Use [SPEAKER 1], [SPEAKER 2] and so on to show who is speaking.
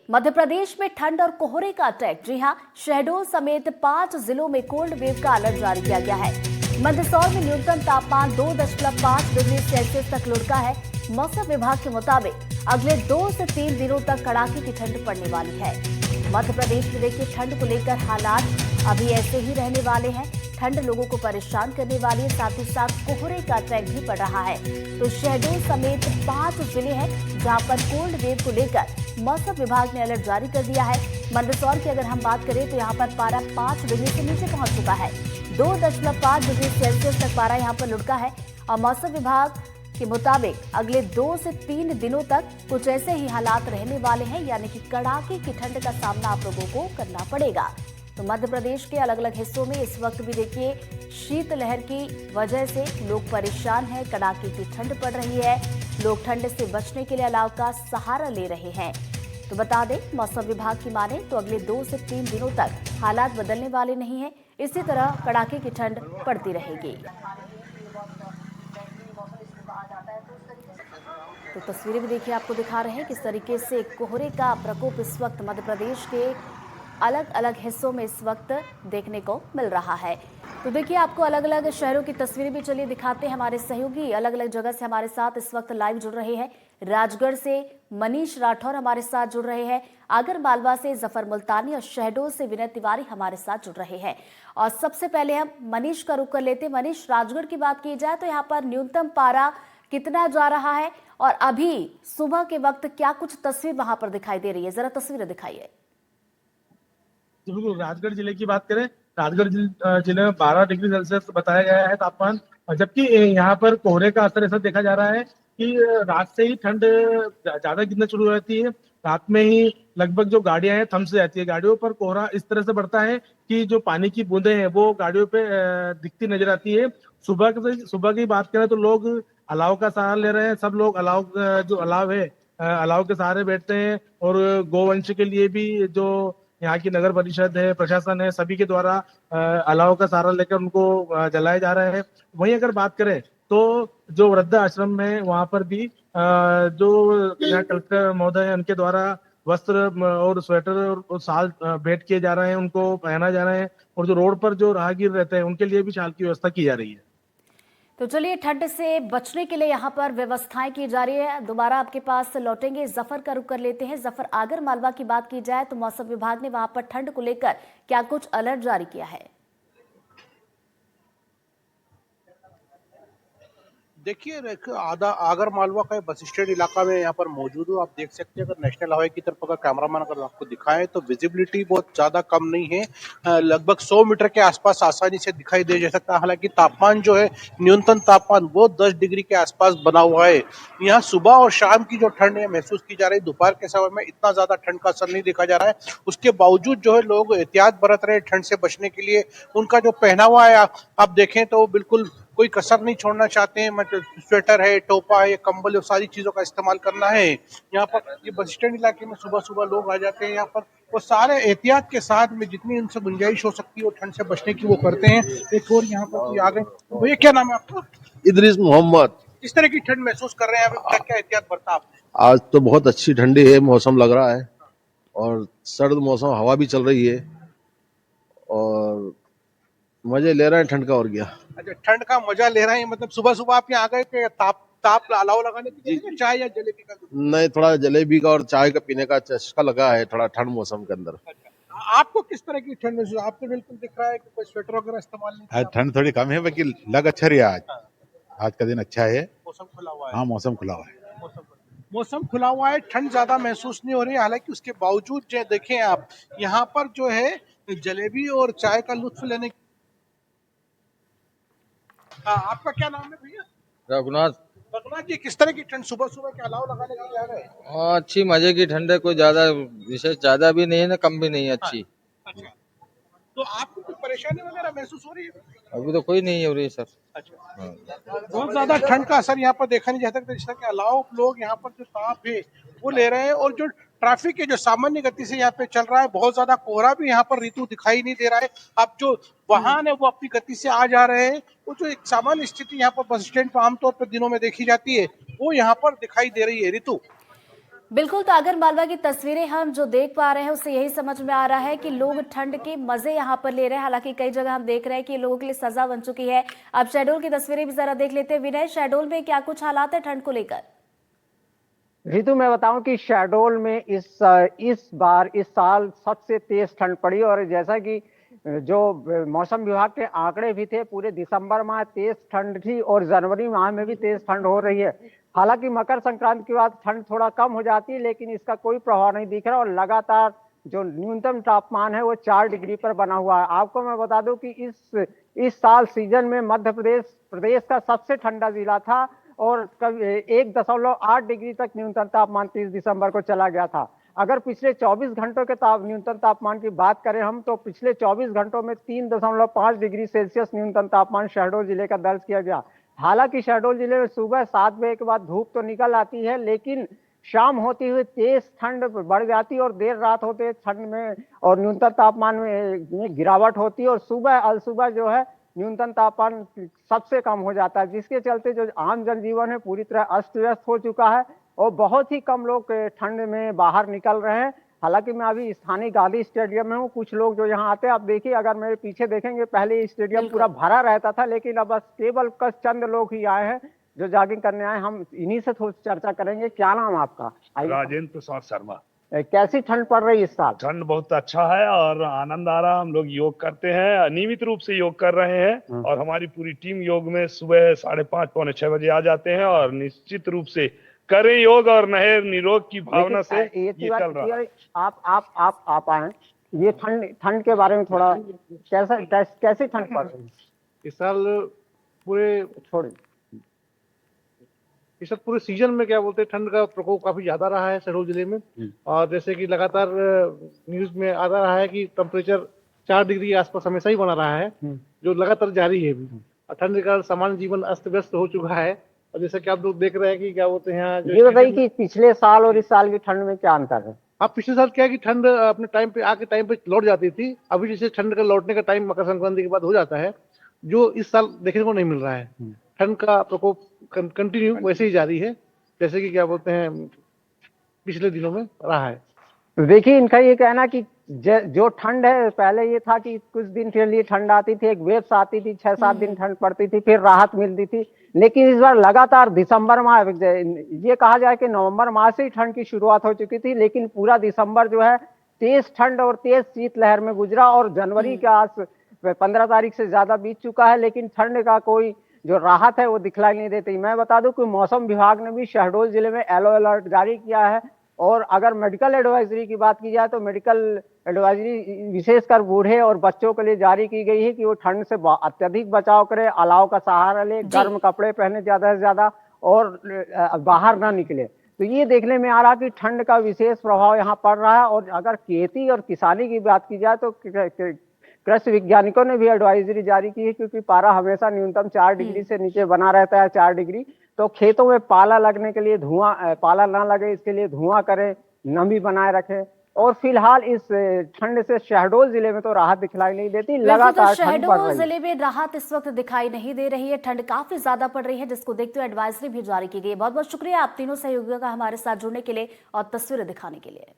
[SPEAKER 1] मध्य प्रदेश में ठंड और कोहरे का अटैक। जी हां, शहडोल समेत 5 जिलों में कोल्ड वेव का अलर्ट जारी किया गया है। मंदसौर में न्यूनतम तापमान 2.5 डिग्री सेल्सियस तक लुढ़का है। मौसम विभाग के मुताबिक अगले 2 से 3 दिनों तक कड़ाके की ठंड पड़ने वाली है। मध्य प्रदेश में देखिए, ठंड को लेकर हालात अभी ऐसे ही रहने वाले हैं। ठंड लोगों को परेशान करने वाली है, साथ ही साथ कोहरे का अटैक भी पड़ रहा है। तो शहडोल समेत 5 जिले हैं जहां पर कोल्ड वेव को लेकर मौसम विभाग ने अलर्ट जारी कर दिया है। मंदसौर की अगर हम बात करें तो यहाँ पर पारा 5 डिग्री से नीचे पहुंच चुका है। 2.5 डिग्री सेल्सियस तक पारा यहाँ पर लुढ़का है और मौसम विभाग के मुताबिक अगले 2 से 3 दिनों तक कुछ ऐसे ही हालात रहने वाले हैं, यानी कि कड़ाके की ठंड का सामना आप लोगों को करना पड़ेगा। तो मध्य प्रदेश के अलग अलग हिस्सों में इस वक्त भी देखिए, शीतलहर की वजह से लोग परेशान हैं। कड़ाके की ठंड पड़ रही है, लोग ठंड से बचने के लिए अलाव का सहारा ले रहे हैं। तो बता दें, मौसम विभाग की माने तो अगले 2 से 3 दिनों तक हालात बदलने वाले नहीं हैं। इसी तरह कड़ाके की ठंड पड़ती रहेगी। तो तस्वीरें भी देखिए, आपको दिखा रहे हैं किस तरीके से कोहरे का प्रकोप इस वक्त मध्य प्रदेश के अलग अलग हिस्सों में इस वक्त देखने को मिल रहा है। तो देखिए, आपको अलग अलग शहरों की तस्वीरें भी चलिए दिखाते हैं। हमारे सहयोगी अलग अलग जगह से हमारे साथ इस वक्त लाइव जुड़ रहे हैं। राजगढ़ से मनीष राठौर हमारे साथ जुड़ रहे हैं, आगर मालवा से जफर मुल्तानी और शहडोल से विनय तिवारी हमारे साथ जुड़ रहे हैं। और सबसे पहले हम मनीष का रुख कर लेते हैं। मनीष, राजगढ़ की बात की जाए तो यहाँ पर न्यूनतम पारा कितना जा रहा है और अभी सुबह के वक्त क्या कुछ तस्वीर वहां पर दिखाई दे रही है? जरा तस्वीरें दिखाइए।
[SPEAKER 2] बिल्कुल, राजगढ़ जिले की बात करें, राजगढ़ जिले में 12 डिग्री सेल्सियस बताया गया है तापमान। और जबकि यहाँ पर कोहरे का असर ऐसा देखा जा रहा है कि रात से ही ठंड ज्यादा गिरना शुरू हो जाती है। रात में ही लगभग जो गाड़ियां हैं थम से जाती है। गाड़ियों पर कोहरा इस तरह से बढ़ता है कि जो पानी की बूंदें हैं वो गाड़ियों पे दिखती नजर आती है। सुबह की बात करें तो लोग अलाव का सहारा ले रहे हैं। सब लोग जो अलाव है, अलाव के सहारे बैठते हैं। और गोवंश के लिए भी जो यहाँ की नगर परिषद है, प्रशासन है, सभी के द्वारा अलाव का सहारा लेकर उनको जलाए जा रहे हैं। वहीं अगर बात करें तो जो वृद्ध आश्रम है वहां पर भी जो यहाँ कलेक्टर महोदय है उनके द्वारा वस्त्र और स्वेटर और शाल भेंट किए जा रहे हैं, उनको पहना जा रहा है। और जो रोड पर जो राहगीर रहते हैं उनके लिए भी शाल की व्यवस्था की जा रही है।
[SPEAKER 1] तो चलिए, ठंड से बचने के लिए यहाँ पर व्यवस्थाएं की जा रही है। दोबारा आपके पास लौटेंगे, जफर का रुख कर लेते हैं। जफर, आगर मालवा की बात की जाए तो मौसम विभाग ने वहां पर ठंड को लेकर क्या कुछ अलर्ट जारी किया है?
[SPEAKER 3] देखिए, आगर मालवा का बस स्टैंड इलाका में यहाँ पर मौजूद हूँ। आप देख सकते हैं, अगर नेशनल हाईवे की तरफ अगर कैमरामैन अगर आपको दिखाए तो विजिबिलिटी बहुत ज्यादा कम नहीं है। लगभग 100 मीटर के आसपास आसानी से दिखाई दे जा सकता है। हालांकि तापमान जो है, न्यूनतम तापमान वो 10 डिग्री के आसपास बना हुआ है। यहाँ सुबह और शाम की जो ठंड है महसूस की जा रही है। दोपहर के समय में इतना ज्यादा ठंड का असर नहीं देखा जा रहा है। उसके बावजूद जो है लोग एहतियात बरत रहे हैं ठंड से बचने के लिए। उनका जो पहनावा है आप देखें तो बिल्कुल कोई कसर नहीं छोड़ना चाहते हैं। मतलब स्वेटर है, टोपा है, कंबल है, सारी चीजों का इस्तेमाल करना है। यहाँ पर ये बस स्टैंड इलाके में सुबह सुबह लोग आ जाते हैं। यहाँ पर वो सारे एहतियात के साथ में जितनी उनसे गुंजाइश हो सकती है वो ठंड से बचने की वो करते हैं। एक और यहाँ पर कोई आ गए। भैया, क्या नाम है आपका?
[SPEAKER 4] इदरीस मोहम्मद।
[SPEAKER 3] किस तरह की ठंड महसूस कर रहे हैं? क्या क्या एहतियात बरता आपने?
[SPEAKER 4] आज तो बहुत अच्छी ठंडी है, मौसम लग रहा है और सर्द मौसम, हवा भी चल रही है और मजे ले रहे हैं ठंड का। और क्या?
[SPEAKER 3] अच्छा, ठंड का मजा ले रहे हैं। मतलब सुबह सुबह आप यहाँ आ गए कि ताप अलाव लगाने के लिए, चाय या जलेबी का?
[SPEAKER 4] नहीं, थोड़ा जलेबी का और चाय का पीने का चस्का लगा है थोड़ा ठंड मौसम के अंदर।
[SPEAKER 3] अच्छा, आपको किस तरह की ठंड महसूस? आपको बिल्कुल दिख रहा है कि कोई स्वेटर वगैरह इस्तेमाल नहीं किया?
[SPEAKER 5] आज ठंड थोड़ी कम है, बाकी लग अच्छा रहा है। आज का दिन अच्छा है।
[SPEAKER 3] मौसम खुला हुआ है।
[SPEAKER 5] हाँ, मौसम खुला हुआ है।
[SPEAKER 3] मौसम खुला हुआ है, ठंड ज्यादा महसूस नहीं हो रही है। हालांकि उसके बावजूद जो देखें आप, यहाँ पर जो है जलेबी और चाय का लुत्फ लेने। आपका क्या नाम है भैया?
[SPEAKER 6] रघुनाथ।
[SPEAKER 3] रघुनाथ जी, किस तरह की ठंड? सुबह सुबह के अलाव लगाने के लिए आ रहे हैं?
[SPEAKER 6] अच्छी मजे की ठंड है, कोई ज्यादा विशेष ज्यादा भी नहीं है ना कम भी नहीं है, अच्छी।
[SPEAKER 3] अच्छा, तो आपको कुछ परेशानी वगैरह महसूस हो रही है?
[SPEAKER 6] अभी तो कोई नहीं हो रही है सर।
[SPEAKER 3] अच्छा, बहुत ज्यादा ठंड का असर यहाँ पर देखा नहीं जा सकता। जिस तरह के अलाव लोग यहाँ पर जो ताप है वो ले रहे हैं। और जो ट्रैफिक है जो सामान्य गति से यहाँ पे चल रहा है, बहुत ज्यादा कोहरा भी यहाँ पर ऋतु दिखाई नहीं दे रहा है। अब जो वाहन है वो अपनी गति से आ जा रहे हैं। वो जो एक सामान्य स्थिति यहाँ पर बस स्टैंड पर आमतौर पर दिनों में देखी जाती है वो यहाँ पर दिखाई दे रही है। ऋतु,
[SPEAKER 1] बिल्कुल, तो आगर मालवा की तस्वीरें हम जो देख पा रहे हैं उससे यही समझ में आ रहा है कि लोग ठंड के मजे यहाँ पर ले रहे हैं। हालांकि कई जगह हम देख रहे हैं कि लोगों के लिए सजा बन चुकी है। अब शहडोल की तस्वीरें भी जरा देख लेते हैं। विनय, शहडोल में क्या कुछ हालात है ठंड को लेकर?
[SPEAKER 7] रितु, मैं बताऊं कि शहडोल में इस साल सबसे तेज ठंड पड़ी। और जैसा कि जो मौसम विभाग के आंकड़े भी थे, पूरे दिसंबर माह तेज ठंड थी और जनवरी माह में भी तेज ठंड हो रही है। हालांकि मकर संक्रांति के बाद ठंड थोड़ा कम हो जाती है, लेकिन इसका कोई प्रभाव नहीं दिख रहा और लगातार जो न्यूनतम तापमान है वो 4 डिग्री पर बना हुआ है। आपको मैं बता दूं कि इस साल सीजन में मध्य प्रदेश का सबसे ठंडा जिला था और 1.8 डिग्री तक न्यूनतम तापमान 30 दिसंबर को चला गया था। अगर पिछले 24 घंटों के न्यूनतम तापमान की बात करें हम, तो पिछले 24 घंटों में 3.5 डिग्री सेल्सियस न्यूनतम तापमान शहडोल जिले का दर्ज किया गया। हालांकि शहडोल जिले में सुबह 7 बजे के बाद धूप तो निकल आती है, लेकिन शाम होती हुई तेज ठंड बढ़ जाती है और देर रात होते ठंड में और न्यूनतम तापमान में गिरावट होती है और सुबह जो है न्यूनतम तापमान सबसे कम हो जाता है, जिसके चलते जो आम जनजीवन है पूरी तरह अस्त व्यस्त हो चुका है और बहुत ही कम लोग ठंड में बाहर निकल रहे हैं। हालांकि मैं अभी स्थानीय गांधी स्टेडियम में हूँ। कुछ लोग जो यहाँ आते हैं, आप देखिए, अगर मेरे पीछे देखेंगे, पहले स्टेडियम पूरा भरा रहता था, लेकिन अब बस केवल चंद लोग ही आए हैं जो जॉगिंग करने आए। हम इन्हीं से थोड़ी चर्चा करेंगे। क्या नाम आपका?
[SPEAKER 8] राजेंद्र प्रसाद शर्मा।
[SPEAKER 7] कैसी ठंड पड़ रही है इस साल?
[SPEAKER 8] ठंड बहुत अच्छा है और आनंद आ रहा। हम लोग योग करते हैं, नियमित रूप से योग कर रहे हैं और हमारी पूरी टीम योग में सुबह 5:30 पौने 6 बजे आ जाते हैं और निश्चित रूप से करें योग और नए निरोग की भावना से ये चल रहा है।
[SPEAKER 7] आप आए, ये ठंड के बारे में थोड़ा कैसी ठंड पड़ रही है
[SPEAKER 2] इस साल? इस पूरे सीजन में क्या बोलते हैं, ठंड का प्रकोप काफी ज्यादा रहा है शहडोल जिले में। और जैसे कि लगातार न्यूज में आ रहा है कि टेम्परेचर 4 डिग्री के आसपास हमेशा ही बना रहा है, जो लगातार जारी है। और ठंड के कारण सामान्य जीवन अस्त व्यस्त हो चुका है। और जैसे कि आप लोग देख रहे हैं कि क्या बोलते हैं,
[SPEAKER 7] ये बताइए कि पिछले साल और इस साल की ठंड में क्या अंतर है?
[SPEAKER 2] अब पिछले साल क्या है कि ठंड अपने टाइम पे लौट जाती थी। अभी जैसे ठंड का लौटने का टाइम मकर संक्रांति के बाद हो जाता है, जो इस साल देखने को नहीं मिल रहा है। ठंड का प्रकोप कंटिन्यू वैसे ही जारी है जैसे कि क्या बोलते हैं पिछले दिनों में रहा है।
[SPEAKER 7] देखिए, इनका ये कहना कि जो ठंड है, पहले ये था कि कुछ दिन के लिए ठंड आती थी, एक वेव्स आती थी, 6-7 दिन ठंड पड़ती थी, फिर राहत मिलती थी। लेकिन इस बार लगातार दिसंबर माह, ये कहा जाए कि नवंबर माह से ही ठंड की शुरुआत हो चुकी थी, लेकिन पूरा दिसंबर जो है तेज ठंड और तेज शीतलहर में गुजरा और जनवरी के 15 तारीख से ज्यादा बीत चुका है, लेकिन ठंड का कोई जो राहत है वो दिखलाई नहीं देती। मैं बता दूं कि मौसम विभाग ने भी शहडोल जिले में येलो अलर्ट जारी किया है और अगर मेडिकल एडवाइजरी की बात की जाए तो मेडिकल एडवाइजरी विशेषकर बूढ़े और बच्चों के लिए जारी की गई है कि वो ठंड से अत्यधिक बचाव करें, अलाव का सहारा ले, गर्म कपड़े पहने ज्यादा से ज्यादा और बाहर ना निकले। तो ये देखने में आ रहा कि ठंड का विशेष प्रभाव यहाँ पड़ रहा है। और अगर खेती और किसानी की बात की जाए तो कृषि वैज्ञानिकों ने भी एडवाइजरी जारी की है, क्योंकि पारा हमेशा न्यूनतम 4 डिग्री से नीचे बना रहता है, 4 डिग्री। तो खेतों में पाला लगने के लिए पाला ना लगे इसके लिए धुआं करें, नमी बनाए रखें। और फिलहाल इस ठंड से शहडोल जिले में तो राहत दिखलाई नहीं देती, लगातार ठंड पड़ रही है।
[SPEAKER 1] शहडोल जिले में राहत इस वक्त दिखाई नहीं दे रही है, ठंड काफी ज्यादा पड़ रही है, जिसको देखते हुए एडवाइजरी भी जारी की गई है। बहुत बहुत शुक्रिया आप तीनों सहयोगियों का हमारे साथ जुड़ने के लिए और तस्वीरें दिखाने के लिए।